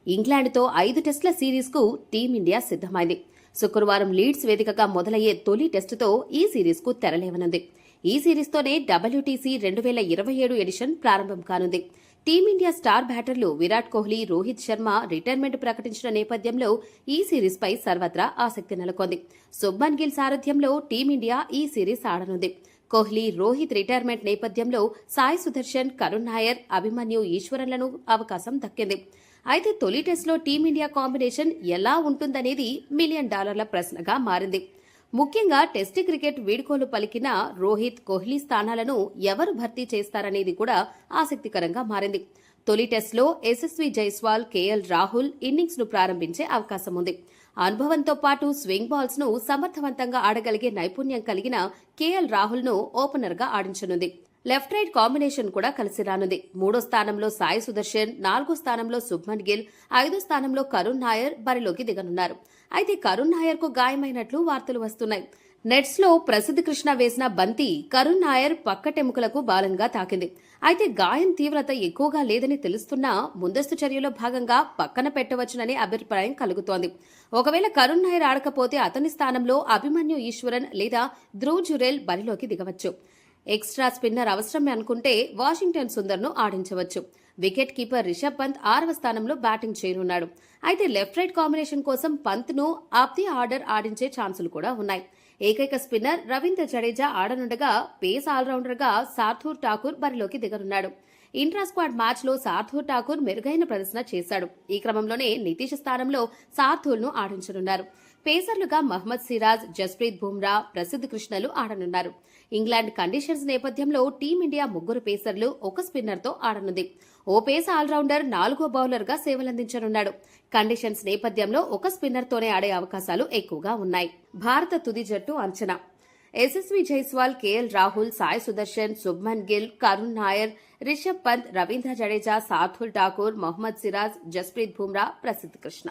ఇంగ్లాండ్తో 5 టెస్టుల సిరీస్కు టీమిండియా సిద్ధమైంది. శుక్రవారం లీడ్స్ వేదికగా మొదలయ్యే తొలి టెస్టుతో ఈ సిరీస్కు తెరలేవనుంది. ఈ సిరీస్తోనే WTC 2027 ఎడిషన్ ప్రారంభం కానుంది. టీమిండియా స్టార్ బ్యాటర్లు విరాట్ కోహ్లీ, రోహిత్ శర్మ రిటైర్మెంట్ ప్రకటించిన నేపథ్యంలో ఈ సిరీస్పై సర్వత్రా ఆసక్తి నెలకొంది. శుభ్మన్ గిల్ సారథ్యంలో టీమిండియా ఈ సిరీస్ ఆడనుంది. కోహ్లీ, రోహిత్ రిటైర్మెంట్ నేపథ్యంలో సాయి సుదర్శన్, కరుణ్ నాయర్, అభిమన్యు ఈశ్వరన్లను అవకాశం దక్కింది. అయితే తొలి టెస్టులో టీమిండియా కాంబినేషన్ ఎలా ఉంటుందనేది $1 మిలియన్ ప్రశ్నగా మారింది. ముఖ్యంగా టెస్ట్ క్రికెట్ వీడ్కోలు పలికిన రోహిత్, కోహ్లీ స్థానాలను ఎవరు భర్తీ చేస్తారనేది కూడా ఆసక్తికరంగా మారింది. తొలి టెస్టులో యశస్వి జైస్వాల్, కేఎల్ రాహుల్ ఇన్నింగ్స్ ను ప్రారంభించే అవకాశం ఉంది. అనుభవంతో పాటు స్వింగ్ బాల్స్ ను సమర్థవంతంగా ఆడగలిగే నైపుణ్యం కలిగిన కేఎల్ రాహుల్ ను ఓపెనర్ గా ఆడించనుంది. లెఫ్ట్ రైట్ కాంబినేషన్ కూడా కలిసి రానుంది. 3వ స్థానంలో సాయి సుదర్శన్, 4వ స్థానంలో శుభ్మన్ గిల్, 5వ స్థానంలో కరుణ్ నాయర్ బరిలోకి దిగనున్నారు. అయితే కరుణ్ నాయర్ కు గాయమైనట్లు వార్తలు వస్తున్నాయి. నెట్స్ లో ప్రసిద్ధ కృష్ణ వేసిన బంతి కరుణ్ నాయర్ పక్కటెముకలకు బలంగా తాకింది. అయితే గాయం తీవ్రత ఎక్కువగా లేదని తెలుస్తున్నా ముందస్తు చర్యలో భాగంగా పక్కన పెట్టవచ్చుననే అభిప్రాయం కలుగుతోంది. ఒకవేళ కరుణ్ నాయర్ ఆడకపోతే అతని స్థానంలో అభిమన్యు ఈశ్వరన్ లేదా ధ్రువ్ జురేల్ బరిలోకి దిగవచ్చు. ఎక్స్ట్రా స్పిన్నర్ అవసరం అనుకుంటే వాషింగ్టన్ సుందర్ను ఆడించవచ్చు. వికెట్ కీపర్ రిషబ్ పంత్ 6వ స్థానంలో బ్యాటింగ్ చేయనున్నాడు. అయితే లెఫ్ట్ రైట్ కాంబినేషన్ కోసం పంత్ను ఆఫ్ ది ఆర్డర్ ఆడించే ఛాన్సులు కూడా ఉన్నాయి. ఏకైక స్పిన్నర్ రవీంద్ర జడేజా ఆడనుండగా పేస్ ఆల్రౌండర్గా సార్థూర్ ఠాకూర్ బరిలోకి దిగనున్నాడు. ఇంట్రా స్క్వాడ్ మ్యాచ్లో సార్థూర్ ఠాకూర్ మెరుగైన ప్రదర్శన చేశాడు. ఈ క్రమంలోనే నితీష్ స్థానంలో సార్థూర్ను ఆడించనున్నారు. పేసర్లుగా మహ్మద్ సిరాజ్, జస్ప్రీత్ బుమ్రా, ప్రసిద్ధ్ కృష్ణలు ఆడనున్నారు. ఇంగ్లాండ్ కండిషన్స్ నేపథ్యంలో టీమిండియా 3 పేసర్లు, 1 స్పిన్నర్తో ఆడనుంది. ఓ పేస్ ఆల్రౌండర్ 4వ బౌలర్గా సేవలందించనున్నాడు. కండిషన్స్ నేపథ్యంలో 1 స్పిన్నర్తోనే ఆడే అవకాశాలు ఎక్కువగా ఉన్నాయి. భారత తుది జట్టు అంచనా: యశస్వి జైస్వాల్, కేఎల్ రాహుల్, సాయి సుదర్శన్, శుభ్మన్ గిల్, కరుణ్ నాయర్, రిషబ్ పంత్, రవీంద్ర జడేజా, సార్థుల్ ఠాకూర్, మహ్మద్ సిరాజ్, జస్ప్రీత్ బుమ్రా, ప్రసిద్ధ్ కృష్ణ.